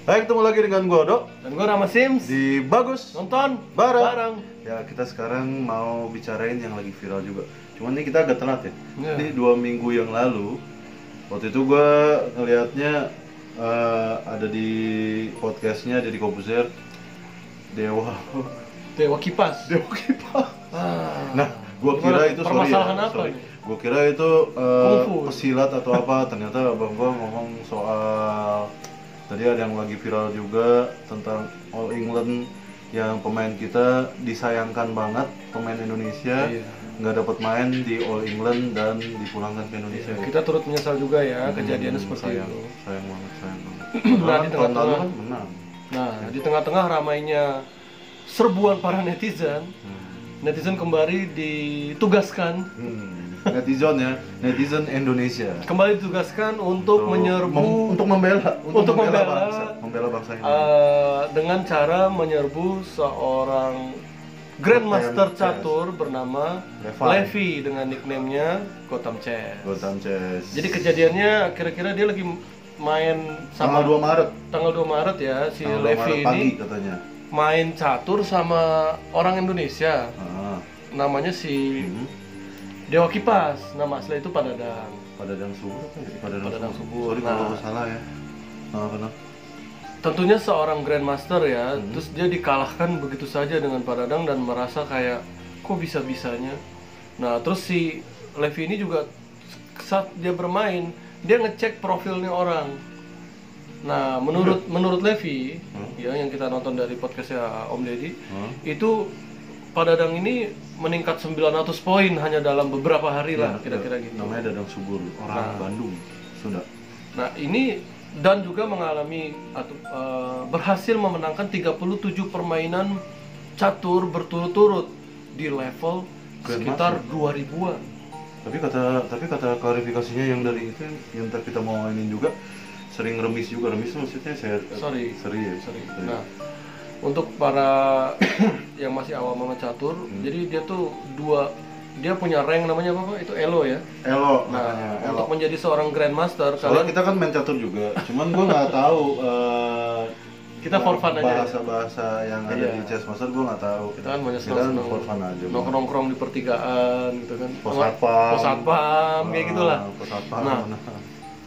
Hai, ketemu lagi dengan gua Dok Dan gue Rama Sims di Bagus nonton Bareng. Ya, kita sekarang mau bicarain yang lagi viral juga. Cuman ini kita agak telat ya. Iya. Jadi 2 minggu yang lalu, waktu itu gua ngelihatnya ada di podcastnya Deddy Kobuzer, Dewa Dewa Kipas. Dewa Kipas. Ah. Nah, gua kira itu permasalahan apa sorry. nih? Gua kira itu Kungfu. pesilat atau apa. Ternyata abang gua ngomong soal tadi ada yang lagi viral juga tentang All England yang pemain kita disayangkan banget, pemain Indonesia Iya. nggak dapat main di All England dan dipulangkan ke Indonesia. Kita turut menyesal juga ya kejadiannya seperti sayang, itu. sayang banget. Nah, Padahal di tahun lalu tengah-tengah kan menang. Nah, di tengah-tengah ramainya serbuan para netizen, netizen kembali ditugaskan Netizen ya, netizen Indonesia. kembali ditugaskan untuk menyerbu untuk membela membela bangsa ini. Dengan cara menyerbu seorang Grandmaster Chess. catur bernama Levi dengan nickname-nya Gotham Chess. Gotham Chess. Jadi kejadiannya kira-kira dia lagi main sama tanggal 2 Maret ya, si tanggal 2 Levi Maret ini pagi katanya. main catur sama orang Indonesia. Ah. Namanya si Dewa Kipas, nama asli itu Padadang. Padadang Subur apa ya? Padadang Subur. Sorry kalau salah ya. Benar. Tentunya seorang Grandmaster ya, terus dia dikalahkan begitu saja dengan Padadang dan merasa kayak kok bisa-bisanya. Nah, terus si Levi ini juga saat dia bermain, dia ngecek profilnya orang. Nah, menurut Levi, ya yang kita nonton dari podcastnya Om Deddy, itu Padadang ini meningkat 900 poin hanya dalam beberapa hari lah, kira-kira gitu. Namanya Dadang Subur, orang Bandung, Sunda. Nah, ini dan juga mengalami atau berhasil memenangkan 37 permainan catur berturut-turut di level sekitar 2000-an. Tapi kata klarifikasinya yang dari itu yang ntar kita mau mainin juga sering remis juga. Remis maksudnya seri ya. Nah, untuk para yang masih awam sama catur, jadi dia punya rank namanya apa Pak? Itu Elo ya? Elo. Nah, untuk menjadi seorang Grandmaster soalnya kita kan main catur juga, cuman gua nggak tahu kita for fun aja. Bahasa yang ada di Chess Master gua nggak tahu. Kita kan banyak for fun aja. Nongkrong di pertigaan gitu kan. Pos satpam kayak gitulah. Nah,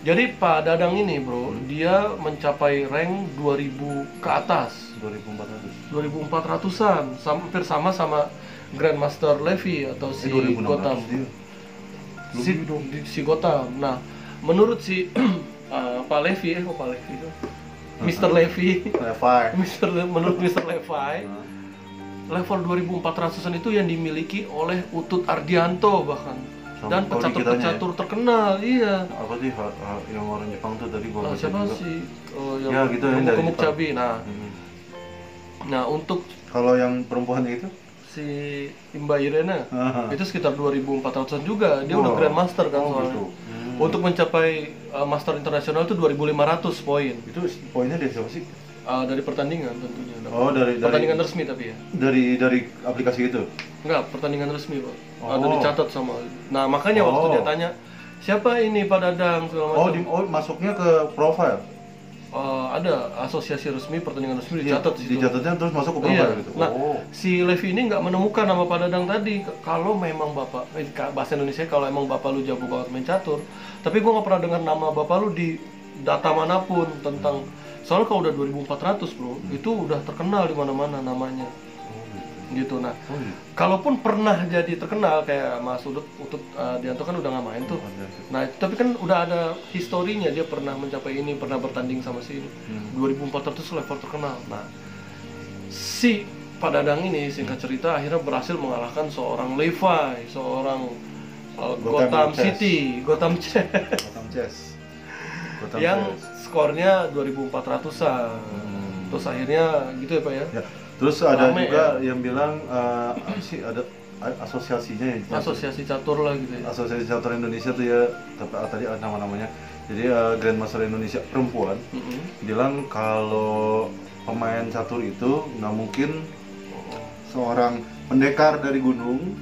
jadi Pak Dadang ini bro, dia mencapai rank 2000 ke atas. 2400-an, hampir sama Grandmaster Levi atau si Gotham. Si Gotham. Nah, menurut si Pak Levi, Pak Levi itu Mr. Levi. Menurut Mr. Levi, level 2400-an itu yang dimiliki oleh Utut Ardianto bahkan. Dan pecatur-pecatur terkenal, iya. Apa sih yang orang Jepang tuh tadi gua siapa juga. sih? Ya gitu yang dari Gemuk cabi. Nah, untuk kalau yang perempuan itu si Imba Irena itu sekitar 2400-an juga. Dia udah Grandmaster kan soalnya. Gitu. Untuk mencapai Master Internasional itu 2500 poin. Itu poinnya dari siapa sih? Dari pertandingan tentunya. Dari pertandingan resmi tapi ya. Dari aplikasi itu? Enggak, pertandingan resmi, Pak. Ada dicatat sama. Nah, makanya waktu dia tanya, "Siapa ini Pak Dadang?" segala macam. Masuknya ke profile. Ada asosiasi resmi, pertandingan resmi dicatat di situ. Dicatatnya terus masuk ke profile gitu. Nah, si Levi ini nggak menemukan nama Pak Dadang tadi. Kalau memang Bapak, bahasa Indonesia kalau emang Bapak lu jago banget main catur, tapi gua nggak pernah dengar nama Bapak lu di data manapun tentang. Soalnya kalau udah 2400 bro, itu udah terkenal di mana-mana namanya. Gitu. Nah, kalaupun pernah jadi terkenal kayak Mas Utut Dianto kan udah nggak main tuh. Nah, tapi kan udah ada historinya, dia pernah mencapai ini, pernah bertanding sama si ini. 2400 level terkenal. Nah, si Pak Dadang ini singkat cerita akhirnya berhasil mengalahkan seorang Levi, seorang Gotham Chess. Yang skornya 2400-an. Terus akhirnya gitu ya Pak ya. Terus ada juga yang bilang sih ada asosiasinya ya. Asosiasi catur lah gitu ya. Asosiasi Catur Indonesia tuh ya, tadi ada nama-namanya. Jadi Grandmaster Indonesia perempuan bilang kalau pemain catur itu nggak mungkin seorang pendekar dari gunung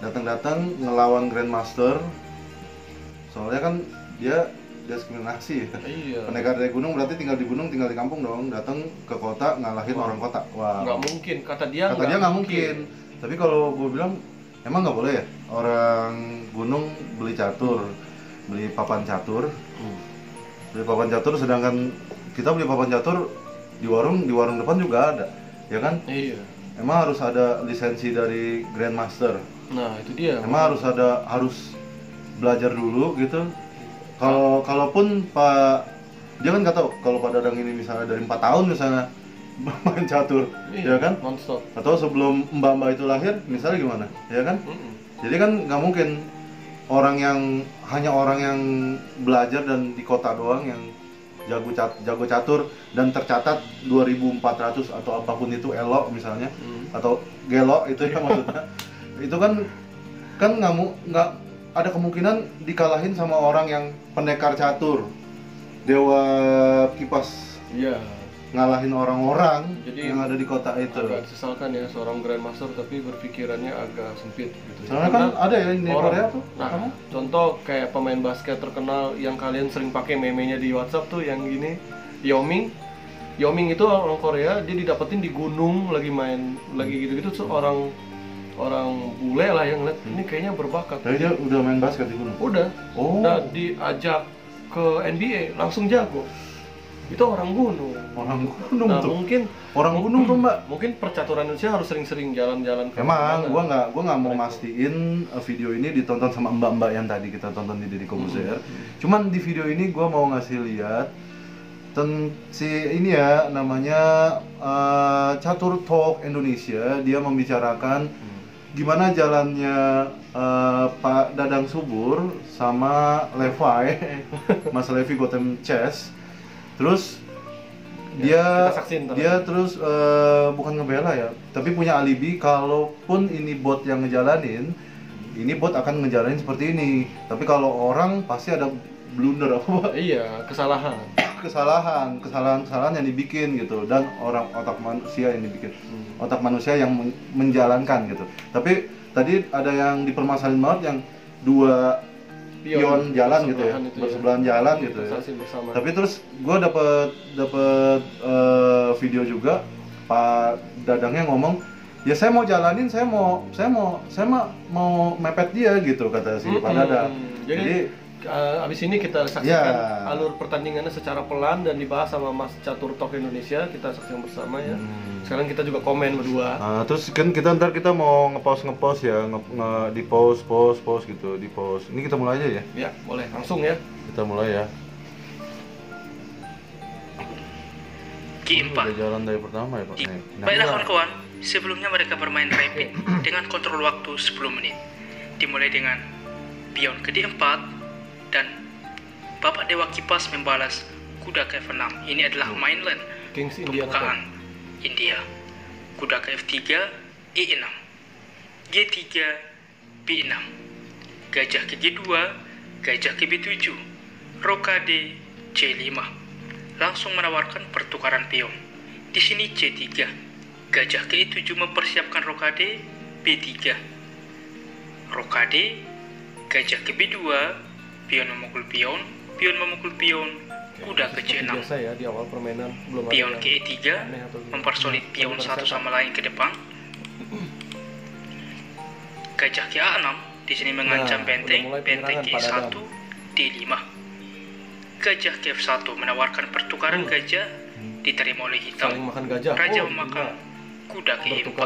datang-datang ngelawan Grandmaster. Soalnya kan dia diskriminasi. Iya. Pendekar dari gunung berarti tinggal di gunung, tinggal di kampung dong, datang ke kota ngalahin orang kota. Wah. Nggak mungkin, kata dia Nggak mungkin. Tapi kalau gue bilang emang nggak boleh ya orang gunung beli catur, beli papan catur, beli papan catur, sedangkan kita beli papan catur di warung depan juga ada, ya kan? Iya. Emang harus ada lisensi dari Grandmaster. Nah itu dia. Emang harus belajar dulu gitu. Kalaupun Pak, dia kan nggak tahu kalau Pak Dadang ini misalnya dari 4 tahun misalnya main catur, ya kan? Nonstop. Atau sebelum mbak-mbak itu lahir, misalnya gimana, ya kan? Jadi kan nggak mungkin hanya orang yang belajar dan di kota doang yang jago catur dan tercatat 2.400 atau apapun itu elo misalnya, atau gelo itu ya maksudnya. Itu kan nggak ada kemungkinan dikalahin sama orang yang pendekar catur, dewa kipas. Iya. Ngalahin orang-orang jadi yang ada di kota itu. Agak sesalkan ya seorang Grandmaster tapi berpikirannya agak sempit gitu. Soalnya kan ada ya di Korea tuh. Nah, contoh kayak pemain basket terkenal yang kalian sering pakai meme-nya di WhatsApp tuh yang gini, Yao Ming. Yao Ming itu orang Korea, dia didapetin di gunung lagi main lagi gitu-gitu tuh orang bule lah yang lihat ini kayaknya berbakat. Tapi dia udah main basket di gunung. Udah. Oh. Nah, diajak ke NBA langsung jago. Itu orang gunung. Nah, tuh. Mungkin orang gunung tuh, Mbak. Mungkin percaturan Indonesia harus sering-sering jalan-jalan ke Emang gua nggak mau mastiin video ini ditonton sama mbak-mbak yang tadi kita tonton di Deddy Corbuzier. Cuman di video ini gua mau ngasih lihat si ini ya namanya Catur Talk Indonesia. Dia membicarakan gimana jalannya Pak Dadang Subur sama Levi, Mas Levi Gotham Chess. Terus dia terus bukan ngebela ya, tapi punya alibi kalaupun ini bot yang ngejalanin, ini bot akan ngejalanin seperti ini. Tapi kalau orang pasti ada blunder apa? Iya, kesalahan yang dibikin gitu, dan otak manusia yang dibikin, otak manusia yang menjalankan gitu. Tapi tadi ada yang dipermasalahin banget yang dua pion jalan gitu ya, bersebelahan jalan gitu ya. Tapi terus gue dapet video juga Pak Dadangnya ngomong, ya saya mau jalanin, saya mau mepet dia gitu kata si Pak Dadang. Jadi abis ini kita saksikan alur pertandingannya secara pelan dan dibahas sama Mas Catur Talk Indonesia. Kita saksikan bersama ya. Sekarang kita juga komen berdua. Terus kan ntar kita mau ngepost ya, di post gitu, di post. Ini kita mulai aja ya? Ya, boleh langsung ya. Kita mulai ya. Game 4. Jalan dari pertama ya Pak. Baiklah kawan-kawan, sebelumnya mereka bermain rapid dengan kontrol waktu 10 menit. Dimulai dengan pion ke D4 dan Bapak Dewa Kipas membalas kuda ke F6. Ini adalah mainland pembukaan India. Kuda ke F3, E6, G3, B6, gajah ke G2, gajah ke B7, rokade C5. Langsung menawarkan pertukaran pion. Di sini C3, gajah ke E7 mempersiapkan rokade B3, rokade, gajah ke B2, pion memukul pion, kuda ke C6. Biasa ya di awal permainan belum pion ke E3 mempersolid pion satu sama lain ke depan. Gajah ke A6 di sini mengancam benteng ke E1, D5. Gajah ke F1 menawarkan pertukaran gajah, diterima oleh hitam. Raja memakan kuda ke E4.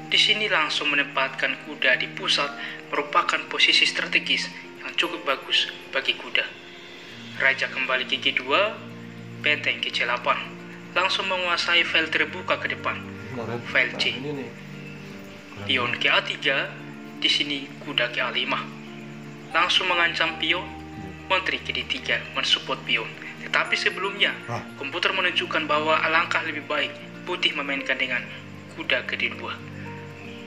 Di sini langsung menempatkan kuda di pusat, merupakan posisi strategis yang cukup bagus bagi kuda. Raja kembali ke G2, benteng ke C8, langsung menguasai file terbuka ke depan, file C. Pion ke A3, di sini kuda ke A5, langsung mengancam pion, menteri ke D3 mensupport pion. Tetapi sebelumnya, komputer menunjukkan bahwa alangkah lebih baik putih memainkan dengan kuda ke D2,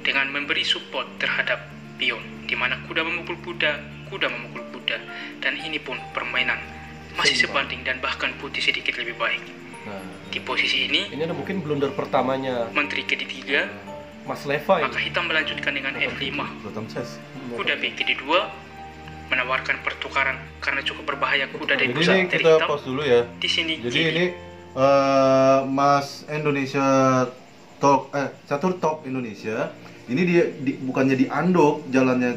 dengan memberi support terhadap pion, di mana kuda memukul kuda memukul kuda, dan ini pun permainan masih sebanding dan bahkan putih sedikit lebih baik. Di posisi ini ada mungkin blunder pertamanya menteri ke D3, Mas Levi. Maka hitam melanjutkan dengan F5, kuda B ke D2, menawarkan pertukaran karena cukup berbahaya kuda dari Jadi pusat ini dari kita hitam. pause dulu ya. Di sini Jadi G. ini Mas Indonesia Talk Catur Talk Indonesia. Ini dia bukannya diandok jalannya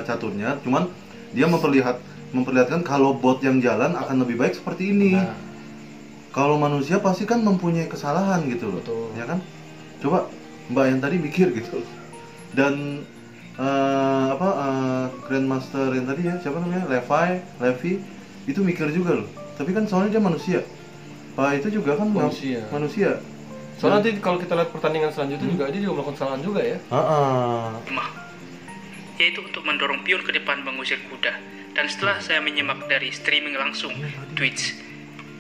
caturnya, cuman dia memperlihatkan kalau bot yang jalan akan lebih baik seperti ini. Nah. Kalau manusia pasti kan mempunyai kesalahan gitu loh. Betul. Ya kan? Coba Mbak yang tadi mikir gitu. Dan Grandmaster yang tadi ya, siapa namanya? Levi itu mikir juga loh. Tapi kan soalnya dia manusia. Pak itu juga kan manusia. Soalnya nanti kalau kita lihat pertandingan selanjutnya juga dia juga melakukan kesalahan juga ya. Yaitu untuk mendorong pion ke depan mengusir kuda. Dan setelah saya menyimak dari streaming langsung Twitch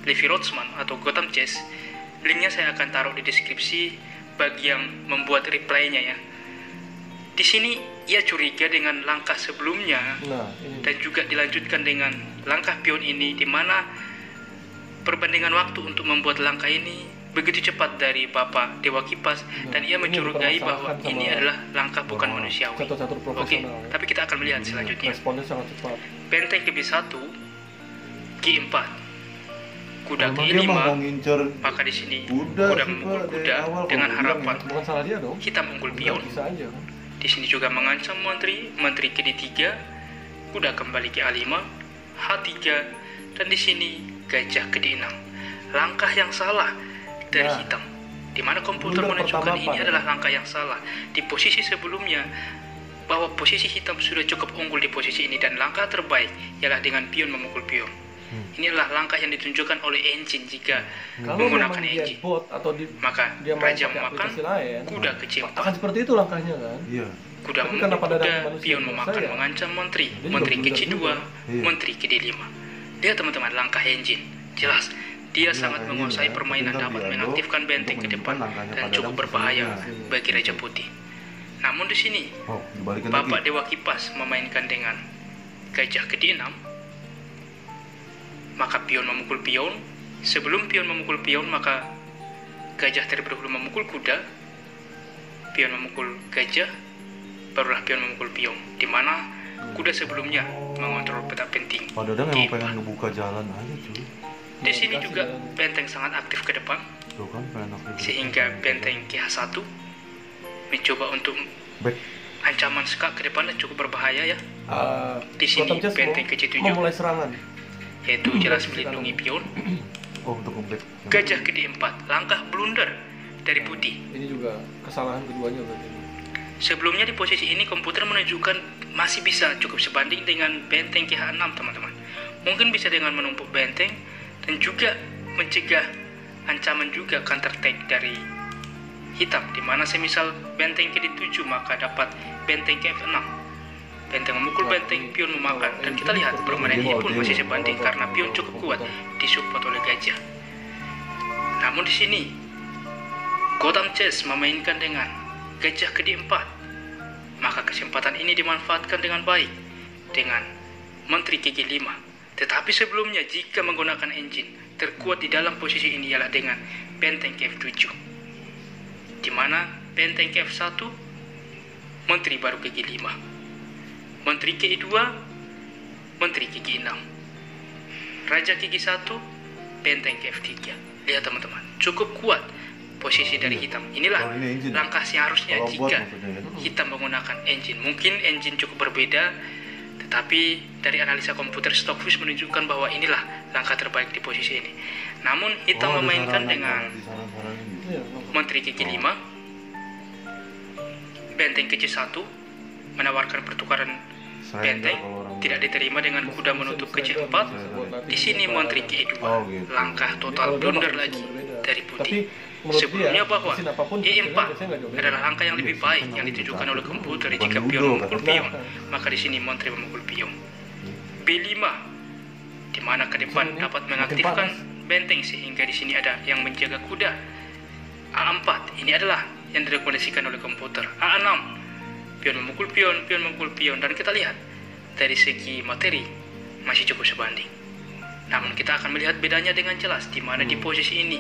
Levi Rotsman atau Gotham Chess, linknya saya akan taruh di deskripsi bagi yang membuat replaynya ya. Di sini ia curiga dengan langkah sebelumnya, dan juga dilanjutkan dengan langkah pion ini, di mana perbandingan waktu untuk membuat langkah ini begitu cepat dari Bapak Dewa Kipas, dan ia mencurigai bahwa ini adalah langkah bukan manusiawi. Oke, tapi kita akan melihat selanjutnya. Responnya sangat cepat. Benteng ke B1, G4, kuda ke Dia E5, mau ngincer maka di sini kuda kuda sih, memukul Pak, kuda dari awal dengan kalau bilang harapan Bukan salah dia dong. hitam unggul pion. Bisa aja kan. Di sini juga mengancam menteri ke D3, kuda kembali ke A5, H3, dan di sini gajah ke D6. Langkah yang salah dari hitam, di mana komputer Blunder menunjukkan pertama, ini Pak. adalah langkah yang salah. Di posisi sebelumnya, bahwa posisi hitam sudah cukup unggul di posisi ini, dan langkah terbaik ialah dengan pion memukul pion. Ini adalah langkah yang ditunjukkan oleh engine jika Kalau menggunakan memang dia engine. bot atau Maka dia main raja pakai memakan, aplikasi lain, kuda ke C4. akan seperti itu langkahnya kan. Iya. Kuda Tapi karena memukul pada kuda, dasarnya manusia pion biasa memakan ya, mengancam menteri, dia juga menteri ke blunder C2, juga. Iya. menteri ke D5. Lihat teman-teman langkah engine, jelas dia sangat Langkah menguasai engine ya, permainan, tapi dapat diaduk mengaktifkan benteng ke untuk depan menunjukkan langkahnya dan pada cukup dalam berbahaya sesungguhnya. bagi Raja Putih. Namun di sini Dibalikin Bapak lagi. Dewa Kipas memainkan dengan gajah ke D6, maka pion memukul pion. Sebelum pion memukul pion, maka gajah terlebih dahulu memukul kuda, pion memukul gajah, barulah pion memukul pion, di mana kuda sebelumnya mengontrol peta penting. Pak Dadang emang G4. pengen ngebuka jalan aja cuy. Di sini juga benteng sangat aktif ke depan, Tuh kan pengen aktif. sehingga benteng ke H1 mencoba untuk back. ancaman skak ke depan dan cukup berbahaya ya. Di sini Gotham Chess benteng ke C7, memulai serangan. yaitu jelas melindungi pion. Untuk nge-back. Gajah ke D4, langkah blunder dari Putih. Ini juga kesalahan keduanya berarti. Sebelumnya di posisi ini komputer menunjukkan masih bisa cukup sebanding dengan benteng ke H6 teman-teman. Mungkin bisa dengan menumpuk benteng dan juga mencegah ancaman juga counter attack dari hitam, dimana semisal benteng ke D7 maka dapat benteng ke F6. Benteng memukul benteng, pion memakan, dan kita lihat permainan ini pun masih sebanding karena pion cukup kuat disupport oleh gajah. Namun di sini Gotham Chess memainkan dengan gajah ke D4, maka kesempatan ini dimanfaatkan dengan baik dengan menteri ke G5. Tetapi sebelumnya jika menggunakan engine, terkuat di dalam posisi ini ialah dengan benteng ke F7, di mana benteng ke F1, menteri baru ke G5, menteri ke E2, menteri ke G6, raja ke G1, benteng ke F3. Lihat teman-teman, cukup kuat posisi dari hitam. Inilah Kalau ini engine. langkah seharusnya Kalau bot jika maksudnya ya. hitam menggunakan engine. Mungkin engine cukup berbeda, tetapi dari analisa komputer Stockfish menunjukkan bahwa inilah langkah terbaik di posisi ini. Namun hitam memainkan dengan menteri ke G5, benteng ke C1, menawarkan pertukaran benteng, tidak diterima dengan kuda menutup ke C4. Di sini menteri ke E2, langkah total blunder lagi dari Putih. Sebelumnya bahwa E4 adalah langkah yang lebih baik yang ditunjukkan oleh komputer jika pion memukul pion, maka di sini menteri memukul pion. B5, di mana ke depan dapat mengaktifkan benteng sehingga di sini ada yang menjaga kuda. A4, ini adalah yang direkomendasikan oleh komputer. A6, pion memukul pion, pion memukul pion, dan kita lihat dari segi materi masih cukup sebanding. Namun kita akan melihat bedanya dengan jelas di mana di posisi ini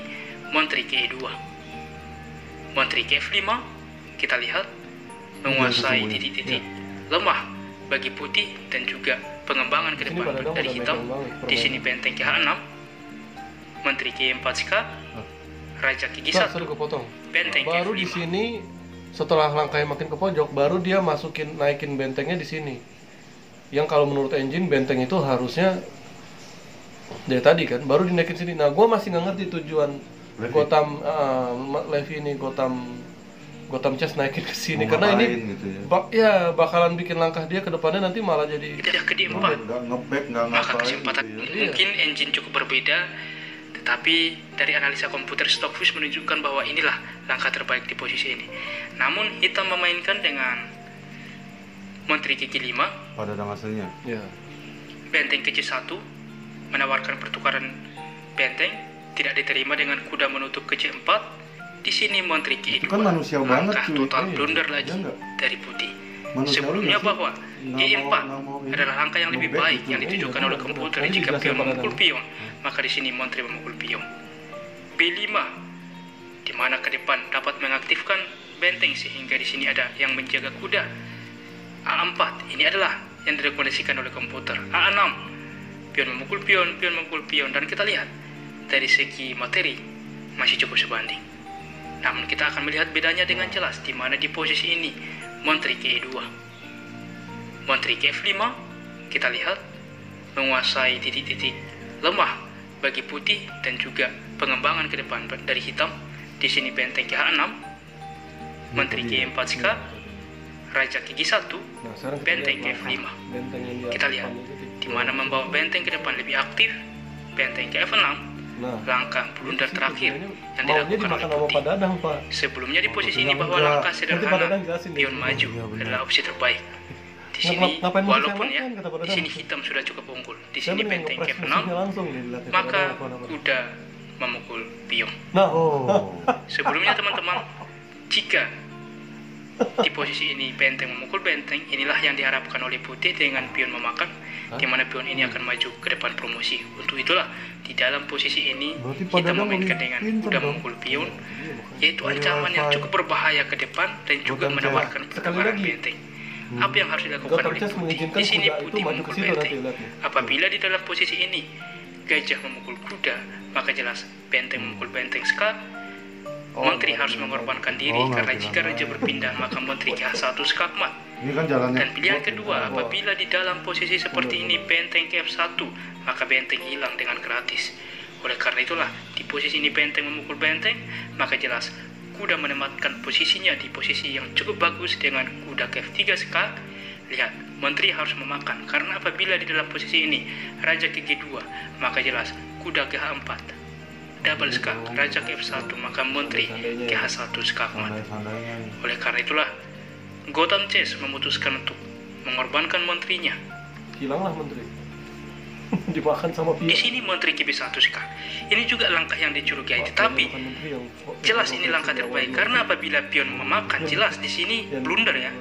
menteri ke E2, menteri ke F5, kita lihat menguasai titik-titik lemah bagi Putih dan juga pengembangan ke depan dari hitam. Di sini benteng KH6, Menteri K4 SK, Raja Gigi 1, benteng baru F5. di sini setelah langkahnya makin ke pojok, baru dia naikin bentengnya di sini. Yang kalau menurut engine benteng itu harusnya dari tadi kan, baru dinaikin sini. Nah, gue masih nggak ngerti tujuan Gotham Levy ini, Gotham Chess naikin ke sini karena ini gitu ya? Bakalan bikin langkah dia ke depannya nanti malah jadi ke D4. Maka kesempatan gitu ya? mungkin engine cukup berbeda, tetapi dari analisa komputer Stockfish menunjukkan bahwa inilah langkah terbaik di posisi ini. Namun hitam memainkan dengan Menteri Gigi 5 pada dadang hasilnya. ya. Benteng ke C1 menawarkan pertukaran benteng, tidak diterima dengan kuda menutup ke C4. Di sini Menteri G2 Itu kan manusia banget, langkah cuy. total Iya, blunder iya, lagi enggak? dari putih. Manusiawi Sebelumnya nggak sih? bahwa G4 ini. adalah langkah yang lebih Ngebet baik gitu. yang ditujukan Iya, oleh benar, komputer benar. jika Tadi pion dijelasin memukul pada pion, maka di sini Menteri memukul pion. B5 di mana ke depan dapat mengaktifkan benteng sehingga di sini ada yang menjaga kuda. A4 ini adalah yang direkomendasikan oleh komputer. A6 pion memukul pion, dan kita lihat dari segi materi masih cukup sebanding. Namun kita akan melihat bedanya dengan jelas di mana di posisi ini Menteri K2. Menteri K5 kita lihat menguasai titik-titik lemah bagi putih dan juga pengembangan ke depan dari hitam. Di sini benteng KH6, Menteri K4 SK, Raja Gigi 1, benteng K5. Kita lihat di mana membawa benteng ke depan lebih aktif. Benteng K6, langkah blunder terakhir yang dilakukan oleh putih. Sebelumnya di posisi ini bahwa langkah sederhana pion maju adalah opsi terbaik. Di sini walaupun ya di sini hitam sudah cukup unggul, di sini benteng K6, maka kuda memukul pion. Sebelumnya teman-teman, jika di posisi ini benteng memukul benteng, inilah yang diharapkan oleh putih dengan pion memakan, di mana pion ini akan maju ke depan promosi. Untuk itulah di dalam posisi ini kita memainkan dengan kuda memukul pion, yaitu ancaman yang cukup berbahaya ke depan dan juga menawarkan pertukaran benteng. Apa yang harus dilakukan oleh putih? Di sini putih memukul benteng. Apabila di dalam posisi ini gajah memukul kuda, maka jelas benteng memukul benteng SK. Menteri harus mengorbankan diri karena jika raja berpindah maka Menteri KH1 skakmat. Ini kan jalannya. Dan pilihan kedua, apabila di dalam posisi seperti ini benteng KF1, maka benteng hilang dengan gratis. Oleh karena itulah di posisi ini benteng memukul benteng, maka jelas kuda menempatkan posisinya di posisi yang cukup bagus dengan kuda KF3 SK. Lihat, Menteri harus memakan karena apabila di dalam posisi ini raja G2, maka jelas kuda KH4 double skak, raja F1, maka Menteri KH1 skakmat. Oleh karena itulah Gotham Chess memutuskan untuk mengorbankan menterinya. Hilanglah menteri. Dimakan sama pion. Di sini Menteri KB1 skak. Ini juga langkah yang dicurigai, tetapi jelas ini langkah terbaik karena apabila pion memakan, jelas di sini blunder ya.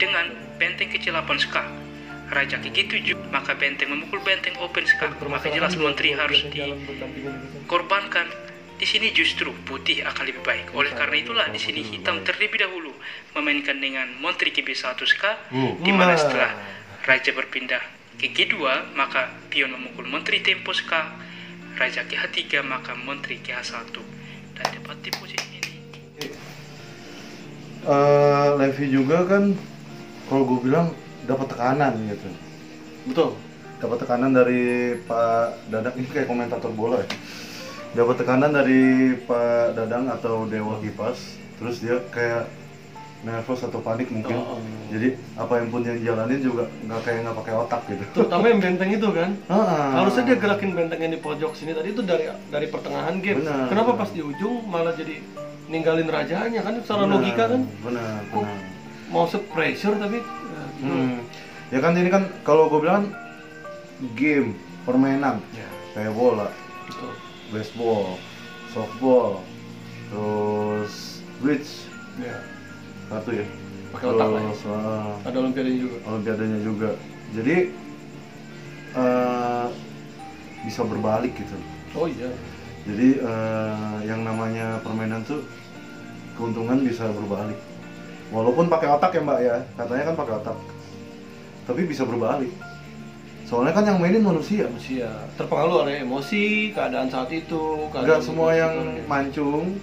Dengan benteng kecil 8 skak, raja G7, maka benteng memukul benteng open skak, maka jelas Menteri harus dikorbankan. Di sini justru putih akan lebih baik. Oleh karena itulah di sini hitam terlebih dahulu memainkan dengan Menteri KB1 skak, di mana setelah raja berpindah ke G2, maka pion memukul Menteri tempo skak, raja KH3, maka Menteri KH1. Dan dapat di posisi ini. Levy juga kan, kalau gue bilang dapat tekanan gitu. Betul. Dapat tekanan dari Pak Dadang, ini kayak komentator bola ya. Dapat tekanan dari Pak Dadang atau Dewa Kipas, terus dia kayak nervous atau panik mungkin. Jadi apa yang pun yang jalanin juga nggak pakai otak gitu. Terutama yang benteng itu kan. Harusnya dia gerakin benteng yang di pojok sini tadi itu dari pertengahan game. Benar, kenapa benar. pas di ujung malah jadi ninggalin rajanya kan secara logika kan? Benar. Mau pressure tapi Ya kan ini kan kalau gue bilang game permainan kayak bola, baseball, softball, terus bridge, satu ya. Pakai otak lah. Terus Ada olimpiadanya juga. Jadi bisa berbalik gitu. Oh iya. Jadi yang namanya permainan tuh keuntungan bisa berbalik. Walaupun pakai otak ya Mbak ya, katanya kan pakai otak. Tapi bisa berbalik. Soalnya kan yang mainin manusia. Terpengaruh oleh emosi, keadaan saat itu. Nggak semua yang mancung,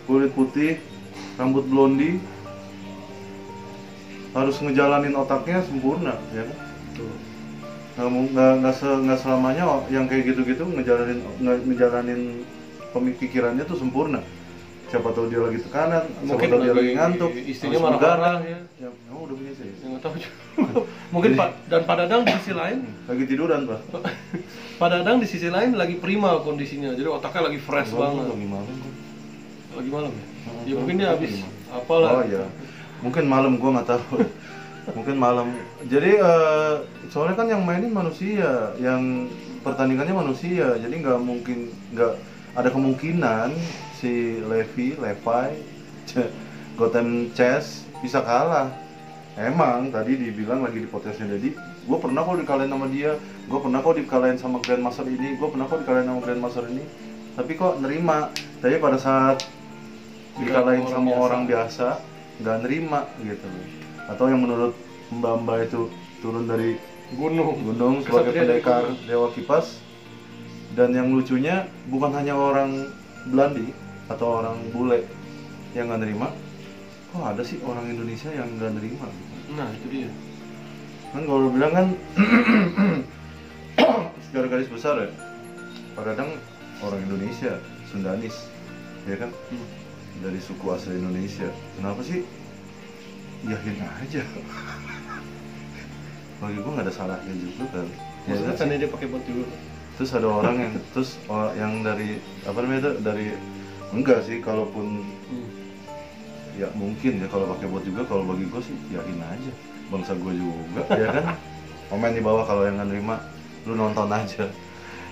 kulit putih, rambut blondi harus ngejalanin otaknya sempurna, ya kan? Betul. Nggak selamanya yang kayak gitu-gitu ngejalanin pemikirannya tuh sempurna. Siapa tahu dia lagi tekanan, siapa tahu dia lagi ngantuk, istrinya marah-marah ya. Emang udah punya istri? Yang tahu juga. Mungkin dan Pak Dadang di sisi lain lagi tiduran, Pak. Pak Dadang di sisi lain lagi prima kondisinya, jadi otaknya lagi fresh banget. Lagi malam ya? Ya mungkin dia habis apalah. Oh iya, mungkin malam, gua nggak tahu. Mungkin malam. Jadi soalnya kan yang mainin manusia, yang pertandingannya manusia, jadi nggak ada kemungkinan si Levi, Gotham Chess bisa kalah. Emang tadi dibilang lagi di podcastnya Dedi, gue pernah kok dikalahin sama dia, gue pernah kok dikalahin sama Grandmaster ini, gue pernah kok dikalahin sama Grandmaster ini, tapi kok nerima. Tapi pada saat dikalahin sama orang biasa, nggak nerima gitu. Atau yang menurut mbak-mbak itu turun dari gunung sebagai pendekar dewa kipas. Dan yang lucunya bukan hanya orang Belandi atau orang bule yang nggak nerima, kok ada sih orang Indonesia yang nggak nerima gitu. Nah itu dia kan kalau bilang kan secara garis besar ya, Pak Dadang orang Indonesia, Sundanis, ya kan, dari suku asli Indonesia. Kenapa sih? Yakin aja. Bagi gue nggak ada salahnya juga kan. Maksudnya kan dia pakai bot juga. Terus ada orang yang yang dari apa namanya itu, dari enggak sih, kalaupun ya mungkin ya kalau pakai bot juga, kalau bagi gue sih yakin aja, bangsa gue juga ya kan. Komen di bawah kalau yang nggak nerima, lu nonton aja.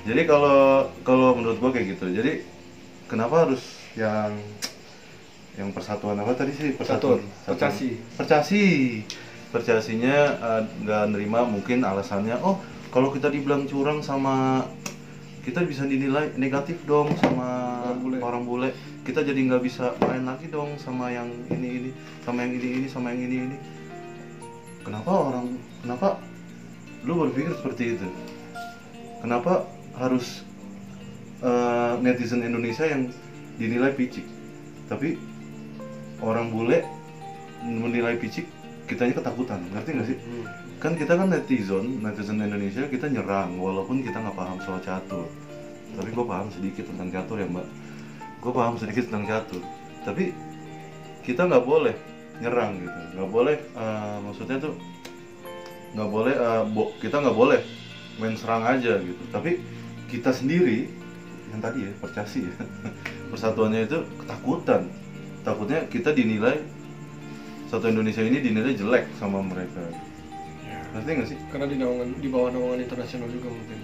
Jadi kalau menurut gue kayak gitu. Jadi kenapa harus yang persatuan apa tadi sih, percasinya nggak nerima, mungkin alasannya kalau kita dibilang curang sama kita bisa dinilai negatif dong sama orang bule. Kita jadi nggak bisa main lagi dong sama yang ini, sama yang ini, sama yang ini. Kenapa lu berpikir seperti itu? Kenapa harus netizen Indonesia yang dinilai picik, tapi orang bule menilai picik, kitanya ketakutan, ngerti nggak sih? Kan kita kan netizen Indonesia, kita nyerang walaupun kita nggak paham soal catur. Tapi gue paham sedikit tentang catur ya mbak. Gue paham sedikit tentang catur. Tapi kita nggak boleh nyerang gitu, nggak boleh maksudnya tuh nggak boleh kita nggak boleh main serang aja gitu. Tapi kita sendiri yang tadi ya percasi ya persatuannya itu ketakutan. Takutnya kita dinilai, satu Indonesia ini dinilai jelek sama mereka. Ngerti nggak sih? Karena di bawah naungan internasional juga mungkin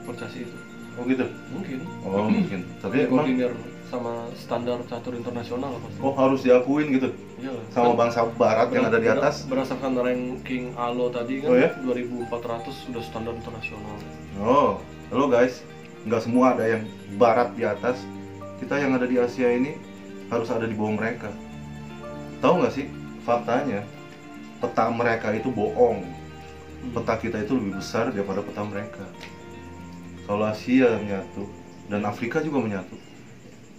percasi itu. Oh gitu? Mungkin. Oh mungkin. Tapi emang koordinir sama standar catur internasional pasti. Oh harus diakuin gitu? Iya. Sama bangsa barat yang ada di atas? Berdasarkan ranking ALO tadi kan, oh, ya? 2400 sudah standar internasional. Oh, halo guys. Nggak semua ada yang barat di atas. Kita yang ada di Asia ini harus ada di bawah mereka. Tahu nggak sih faktanya? Peta mereka itu bohong. Peta kita itu lebih besar daripada peta mereka. Kalau Asia menyatu dan Afrika juga menyatu,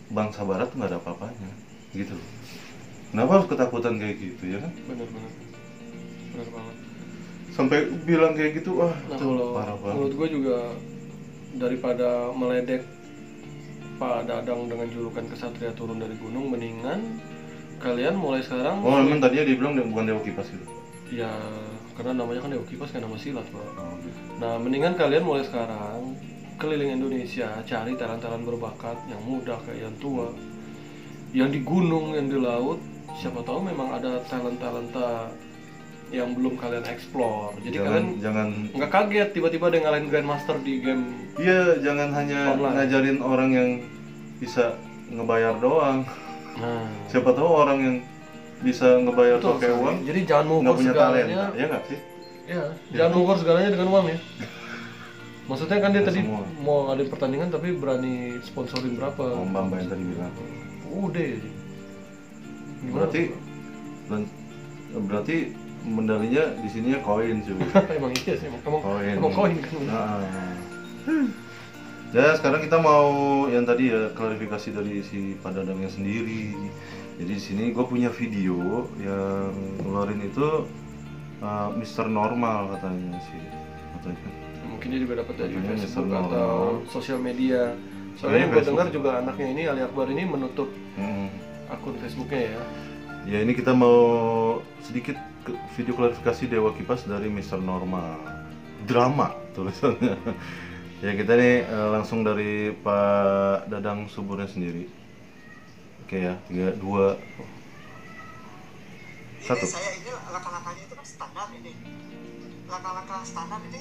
bangsa Barat nggak ada apa-apanya, gitu. Kenapa harus ketakutan kayak gitu ya kan? Benar banget. Sampai bilang kayak gitu, parah banget. Menurut gue juga daripada meledek Pak Dadang dengan julukan kesatria turun dari gunung, mendingan kalian mulai sekarang. Oh, memang tadinya dibilang bukan dewa kipas gitu. Ya, karena namanya kan dewa kipas, kan nama silat, Pak. Nah, mendingan kalian mulai sekarang keliling Indonesia, cari talent-talent berbakat yang muda kayak yang tua, yang di gunung, yang di laut. Siapa tahu memang ada talent-talenta yang belum kalian explore. Jadi jangan nggak kaget tiba-tiba ada ngalahin Grandmaster di game. Iya, jangan hanya ngajarin orang yang bisa ngebayar doang. Nah, siapa tahu orang yang bisa ngebayar pakai uang. Jadi jangan mengukur segalanya. Ya nggak sih? Ya, jangan mengukur segalanya dengan uang ya. Maksudnya kan dia tadi mau ngadain pertandingan tapi berani sponsorin berapa? Mbak yang tadi bilang. Udah. Berarti medalinya di sininya koin cuy. Emang iya sih, emang Koin. emang koin kan. Ya sekarang kita mau yang tadi ya klarifikasi dari si Pak Dadangnya sendiri. Jadi di sini gue punya video yang ngeluarin itu Mr. Normal katanya sih. Mungkin dia juga dapat dari Katanya Facebook Mr. atau Normal. sosial media. Soalnya gue Facebook. dengar juga anaknya ini Ali Akbar ini menutup akun Facebooknya ya. Ya ini kita mau sedikit video klarifikasi Dewa Kipas dari Mr. Normal. Drama tulisannya. Ya kita nih langsung dari Pak Dadang Suburnya sendiri. Oke ya, 3, 2, 1. Ini saya ini langkah-langkahnya itu kan standar ini. Langkah-langkah standar ini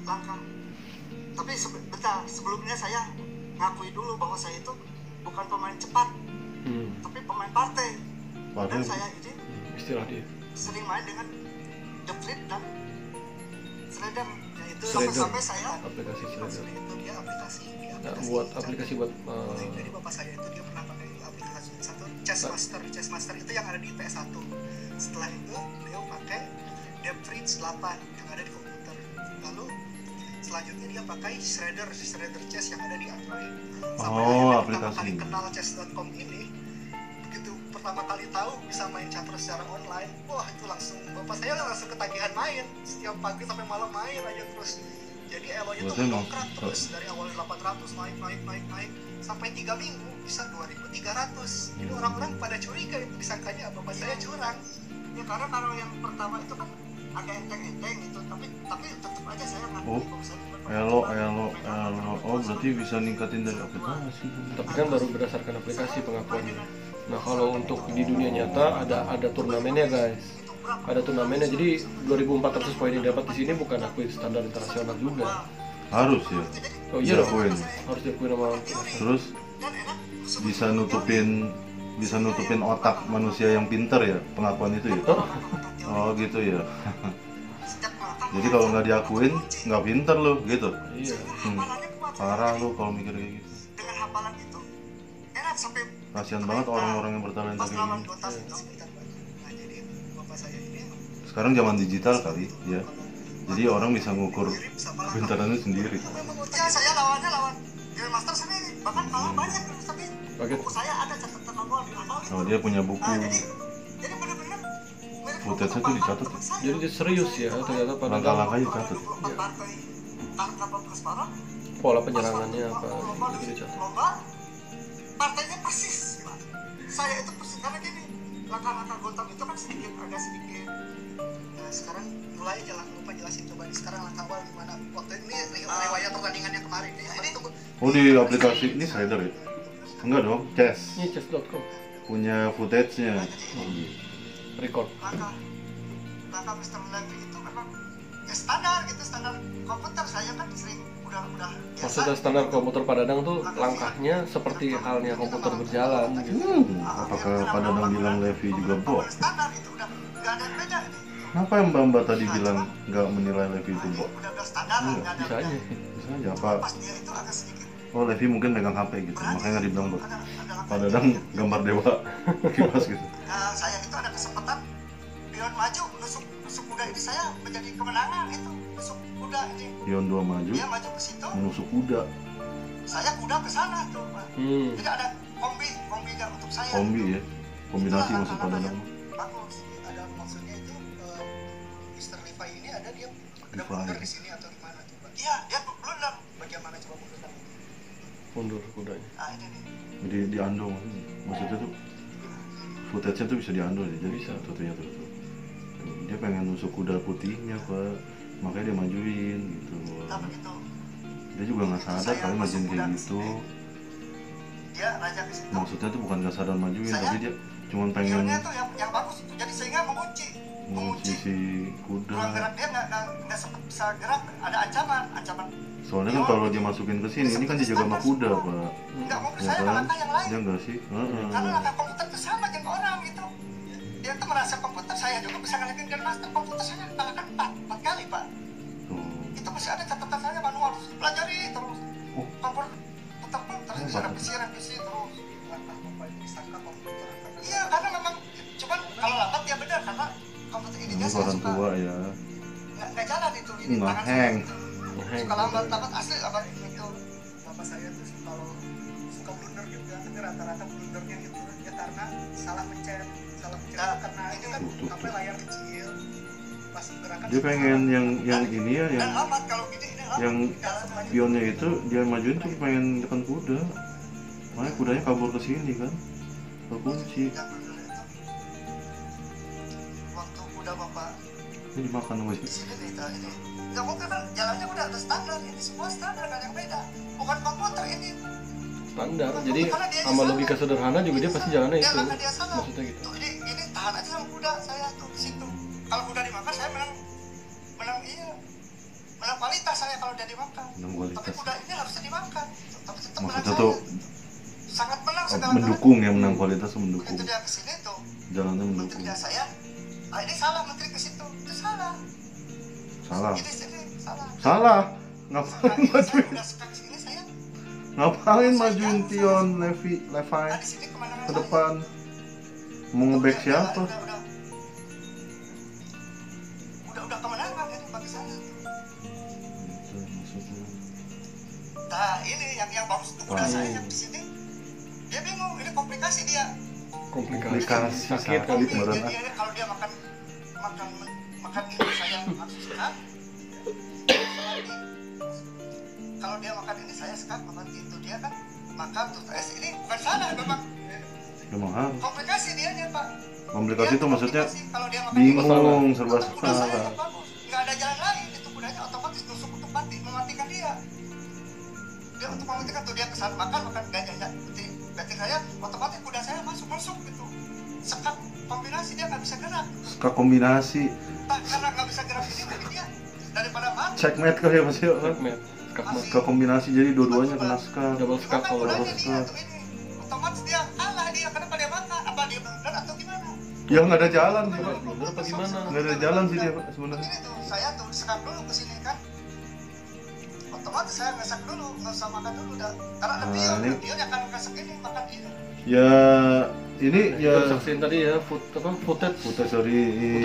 langkah. Tapi bentar, sebelumnya saya ngakui dulu bahwa saya itu bukan pemain cepat, tapi pemain partai. Dan saya ini istilah dia sering main dengan The Fleet dan Shredder. Itu Shredder. sampai saya aplikasi Shredder. itu dia aplikasi Buat aplikasi buat jadi bapak saya itu dia pernah pakai aplikasi satu Chess Master itu yang ada di PS1. Setelah itu beliau pakai DevFreeze 8 yang ada di komputer. Lalu selanjutnya dia pakai Shredder Chess yang ada di Android. Sampai akhirnya pertama kali kenal chess.com ini, begitu pertama kali tahu bisa main catur secara online, wah itu langsung bapak saya langsung ketagihan main, setiap pagi sampai malam main aja terus. Jadi elonya tuh mendongkrak terus dari awal 800 naik sampai 3 minggu bisa 2.300. Jadi orang-orang pada curiga itu, disangkanya bapak saya curang. Ya karena kalau yang pertama itu kan agak enteng-enteng gitu, tapi tetap aja saya ngakui kalau saya Elo. Oh berarti bisa ningkatin dari aplikasi. tapi kan baru berdasarkan aplikasi pengakuannya. Nah kalau untuk di dunia nyata ada turnamennya guys, ada turnamennya. Jadi 2.400 poin yang dapat di sini bukan akui standar internasional juga. Harus ya. Oh iya dong, Diakuin. harus diakui sama. Terus bisa nutupin otak manusia yang pintar ya pengakuan itu ya. Oh gitu ya. Jadi kalau nggak diakuin nggak pintar lo gitu. Iya. Parah lo kalau mikir kayak gitu. dengan hafalan itu enak sampai Kasian banget orang-orang yang bertalenta pas kayak lawan gini. 2 tahun itu sebentar Pak. Nah jadi bapak saya ini Sekarang zaman digital kali ya. Jadi orang bisa ngukur kepintarannya sendiri. ya saya lawan Grandmaster sendiri bahkan kalah banyak tapi Bagus. buku saya ada catatan awal di awal. Oh dia punya buku. Jadi benar-benar Footage-nya tuh dicatat ya? Jadi dia serius ya ternyata pada Langkah-langkahnya dicatat. pola penyerangannya apa gitu dicatat. Lomba partainya persis Pak. Saya itu persis karena gini langkah-langkah Gotham itu kan agak sedikit. Nah sekarang mulai jangan lupa jelasin coba nih sekarang langkah awal gimana waktu ini riwayat pertandingannya kemarin nih. Ini tunggu. Oh di aplikasi ini Shredder ya? Enggak dong, Chess. Ini chess.com Punya footage-nya. record. Langkah Mr. Levy itu memang ya standar gitu, standar komputer. Saya kan sering udah biasa. Maksudnya standar komputer Pak Dadang tuh langkahnya seperti halnya komputer berjalan gitu. Apakah Pak Dadang bilang Levi juga bot? Standar itu udah nggak ada yang beda ini. Kenapa yang Mbak tadi bilang nggak menilai Levi itu bot? Udah standar Iya, nggak ada Bisa aja. Bisa aja apa? pas dia itu agak sedikit Oh Levi mungkin megang HP gitu, makanya nggak dibilang bot. ada Pak Dadang gambar dewa kipas gitu. Nah, saya itu ada kesempatan pion maju nusuk kuda ini saya menjadi kemenangan itu nusuk kuda ini Pion 2 maju, dia maju ke situ menusuk kuda. saya kuda ke sana tuh Pak. Jadi ada kombinya untuk saya Kombi ya, kombinasi maksud Pak Dadang. bagus ada maksudnya itu Mr. Levi ini ada dia ada Levi. blunder di sini atau di mana coba iya dia blunder bagaimana coba blunder Mundur kudanya. ini nih Jadi diandong, maksudnya tuh footage-nya tuh bisa diandong ya, jadi Bisa. satunya tuh. Dia pengen nusuk kuda putihnya Pak, makanya dia majuin gitu. kita begitu Dia juga nggak sadar kali majuin kayak gitu. dia raja ke situ Maksudnya tuh bukan nggak sadar majuin, Saya- tapi dia cuma pengen pionnya tuh yang bagus itu jadi sehingga mengunci mengunci si ruang kuda. gerak dia nggak sempat bisa gerak ada ancaman Soalnya kan kalau dia masukin ke sini, ini kan dijaga sama kuda Pak. nggak mau Ya saya kan? langkah yang lain Ya nggak sih? karena langkah komputer itu sama dengan orang gitu dia tuh merasa komputer saya juga bisa ngeliatin Grandmaster komputer saya kalahkan 4 kali Pak Tuh. itu masih ada catatan saya manual harus dipelajari terus Oh. komputer terus revisi terus langkah disangka komputer iya karena memang cuman kalau lambat ya benar karena komputer ini dia saya orang suka tua ya. Nggak jalan itu ini tangan saya Ngeheng. itu. Suka lambat asli apa itu. Bapak saya tuh kalau suka blunder juga, tapi rata-rata blundernya itu ya karena salah mencet karena ini kan apa layar kecil pas gerakan Dia pengen yang ini ya, dan yang lambat kalau gini ini lambat. yang pionnya itu dia majuin tuh pengen depan kuda. Makanya kudanya kabur ke sini kan. Kekunci. Waktu kuda bapak Ini dimakan sama di sini nih ini nggak mungkin kan jalannya udah ada standar, ini semua standar kan yang beda, bukan komputer ini standar. Jadi sama logika sederhana juga dia pasti jalannya itu. dia salah. Maksudnya gitu. Tuh, ini tahan aja sama kuda saya tuh di situ. Kalau kuda dimakan saya menang kualitas saya kalau dia dimakan. Tapi kuda ini harusnya dimakan. Tapi tetap menang maksudnya saya. tuh Sangat menang segala mendukung ya, menang kualitas mendukung. Begitu dia kesini tuh, Jalannya mendukung. menteri saya, ini salah menteri ke situ, itu salah. Salah. Ini sini salah. Salah. Ngapain Saya majuin? udah stuck sini saya. Ngapain majuin Tion Levi Nah, di sini kemenangan ke saya. depan? Mau nge-back siapa? Udah kemenangan ini bagi saya. Itu maksudnya. Nah ini yang bagus itu kuda saya yang di sini. Dia bingung, ini komplikasi dia. Komplikasi sakit sakit Dia, beneran. kalau dia makan ini saya langsung sekat. Kalau dia makan ini saya sekat, makan itu dia kan makan terus ini bukan salah memang. Memang harus. Komplikasi dianya Pak. Komplikasi Dia itu maksudnya komplikasi. Kalau dia makan bingung, serba tetap kuda saya salah. yang bagus. Nggak ada jalan lain, itu kudanya otomatis nusuk untuk mati, mematikan dia. Dia untuk mematikan tuh dia kesana makan gajahnya berarti saya otomatis kuda saya masuk gitu. Sekat kombinasi dia nggak bisa gerak. Suka kombinasi. Nah, karena nggak bisa gerak ini mungkin dia daripada mati. Checkmate kali ya Mas Yo. Checkmate. Skakmat. Suka kombinasi jadi dua-duanya kena skak. Double skak Maka kalau kudanya double dia skak. tuh ini otomatis dia kalah dia kenapa dia makan? Apa dia blunder atau gimana? Ya nggak ada jalan sih Pak. Blunder apa gimana? Nggak ada jalan sih dia Pak, sebenarnya. Ini tuh saya tuh sekap dulu ke sini kan. Otomatis saya ngesak dulu, nggak usah makan dulu dah. Karena ada Nah, ini- dia akan ngesak ini makan ini. Ya ini Ya, ya saksiin tadi ya, footage footage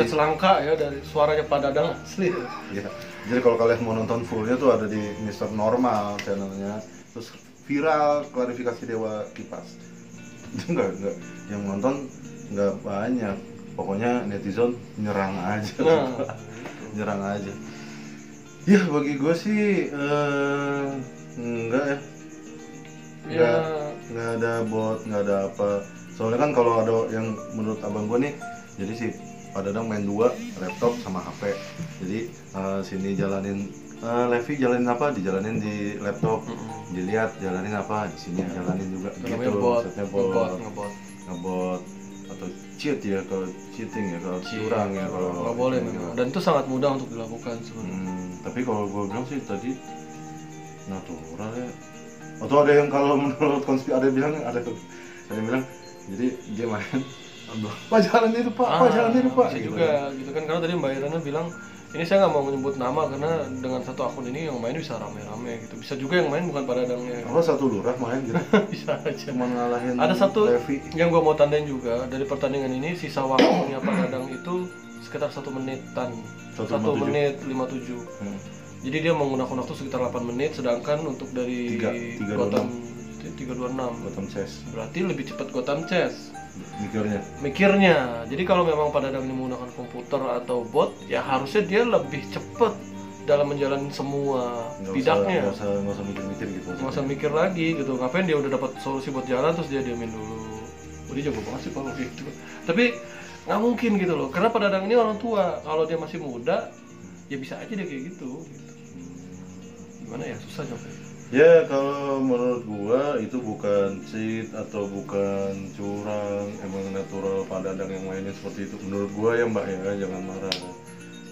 selangka ya dari suaranya Pak Dadang asli. ya. Jadi kalau kalian mau nonton fullnya tuh ada di Mr. Normal channelnya. Terus viral klarifikasi Dewa Kipas. Itu enggak yang nonton nggak banyak. Pokoknya netizen nyerang aja. Nah, Nyerang aja. Ya bagi gue sih enggak ya. ya Nggak ada bot, nggak ada apa. Soalnya kan kalau ada yang menurut abang gue nih, jadi si Pak Dadang main dua, laptop sama HP. Jadi sini jalanin Levi jalanin apa, dijalanin di laptop. Dilihat jalanin apa, di sini jalanin juga namanya gitu. bot, Maksudnya ngebot atau cheat ya, kalau cheating ya, kalau curang ya, kalau nggak boleh memang. Dan itu sangat mudah untuk dilakukan sebenarnya. Tapi kalau gue bilang sih tadi natural ya. Atau ada yang kalau menurut konspirasi ada yang bilang jadi dia main Pak jalan itu Pak, jalan itu Pak. Bisa Gitu juga kan. gitu kan, karena tadi Mbak Irana bilang ini saya nggak mau menyebut nama karena dengan satu akun ini yang main bisa rame-rame gitu. Bisa juga yang main bukan Pak Dadangnya. Apa satu lurah main gitu. Bisa aja. Cuma ngalahin Ada satu Levi. yang gua mau tandain juga dari pertandingan ini, sisa waktunya Pak Dadang itu sekitar 1 menitan. 1 menit 57. Jadi dia menggunakan waktu sekitar 8 menit, sedangkan untuk dari 326 Gotham Chess berarti lebih cepat Gotham Chess mikirnya. Jadi kalau memang Pak Dadang ini menggunakan komputer atau bot, ya harusnya dia lebih cepat dalam menjalani semua bidaknya. Nggak usah mikir-mikir gitu. Nggak usah mikir lagi gitu. Ngapain dia udah dapat solusi buat jalan terus dia diamin dulu. Dia jago banget sih Pak gitu. Tapi nggak mungkin gitu loh. Karena Pak Dadang ini orang tua. Kalau dia masih muda, ya bisa aja dia kayak gitu. Gimana ya, susah jawabnya. Ya kalau menurut gua itu bukan cheat atau bukan curang, emang natural Pak Dadang yang mainnya seperti itu. Menurut gua ya Mbak ya, jangan marah.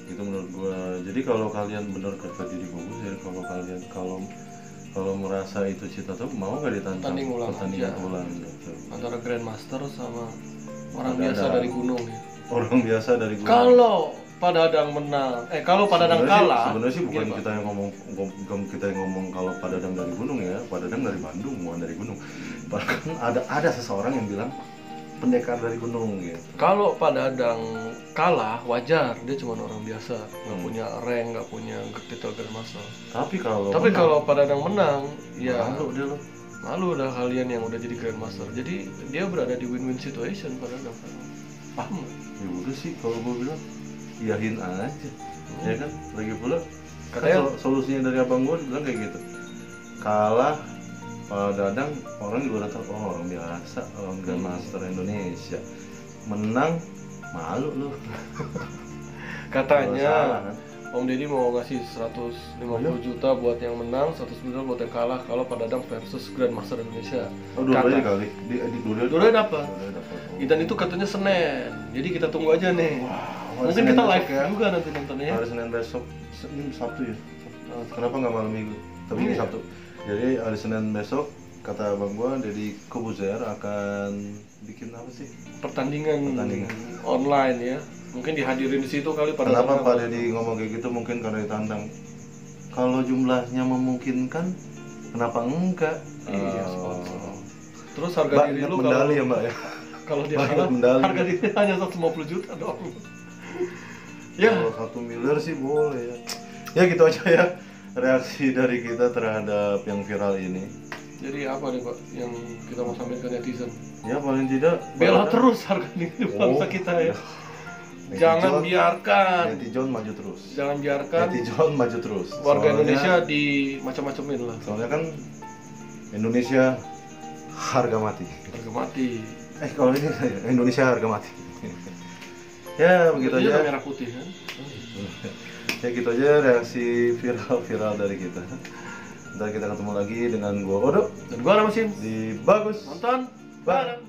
Itu menurut gua. Jadi kalau kalian benar kata diri bagus ya, kalau kalian kalau merasa itu cheat atau mau nggak ditantang pertandingan ulang gitu. Antara Grandmaster sama orang Pak biasa Dadang. dari gunung ya. Orang biasa dari gunung. Kalau Pak Dadang menang, kalau Pak Dadang kalah, sebenarnya sih bukan gini, Pak. kita yang ngomong kalau Pak Dadang dari gunung ya, Pak Dadang dari Bandung bukan dari gunung. Bahkan ada seseorang yang bilang pendekar dari gunung gitu. Kalau Pak Dadang kalah wajar, dia cuma orang biasa, nggak punya rank, nggak punya titel Grandmaster. Tapi Tapi kalau Pak Dadang menang, ya malu dia loh. malu lah kalian yang udah jadi Grandmaster. Jadi dia berada di win-win situation Pak Dadang. Paham nggak? Ya udah sih kalau gue bilang iyahin aja. Ya kan, lagi pula Katanya kan solusinya dari abang gue bilang kayak gitu. Kalah Pak Dadang, orang juga udah tahu, oh orang biasa, orang Grandmaster Indonesia. Menang, malu lu. katanya Salah, kan? Om Deddy mau ngasih 150 juta buat yang menang, 100 juta buat yang kalah kalau Pak Dadang versus Grandmaster Indonesia. Oh, dua-duanya kali. Dua-duanya dapat. Dan itu katanya Senin. Jadi kita tunggu aja nih. Mungkin kita live juga nanti nontonnya. Hari Senin besok, Senin Sabtu ya. Kenapa nggak malam Minggu? Tapi ini Sabtu. Jadi hari Senin besok kata abang gua Deddy Kobuzer akan bikin apa sih? Pertandingan online ya. Mungkin dihadirin di situ kali pada. Kenapa Pak Deddy ngomong kayak gitu? Mungkin karena ditantang. Kalau jumlahnya memungkinkan, kenapa enggak? Iya, sponsor. Terus harga diri lu medali ya Mbak ya? Kalau dia kalah, harga diri hanya 150 juta doang. Ya. Kalau 1 miliar sih boleh ya. Ya gitu aja ya reaksi dari kita terhadap yang viral ini. Jadi apa nih Pak yang kita mau sampaikan ke netizen? Ya paling tidak Bela terus harga diri bangsa kita ya. Jangan biarkan netizen maju terus. Jangan biarkan netizen maju terus. Warga Indonesia di macam-macamin lah. Soalnya kan Indonesia harga mati. Harga mati. Kalau ini Indonesia harga mati. Ya begitu aja. Merah putih kan. Ya gitu aja reaksi viral dari kita. Ntar kita ketemu lagi dengan gua Odo dan gua Ramasim di Bagus nonton bareng.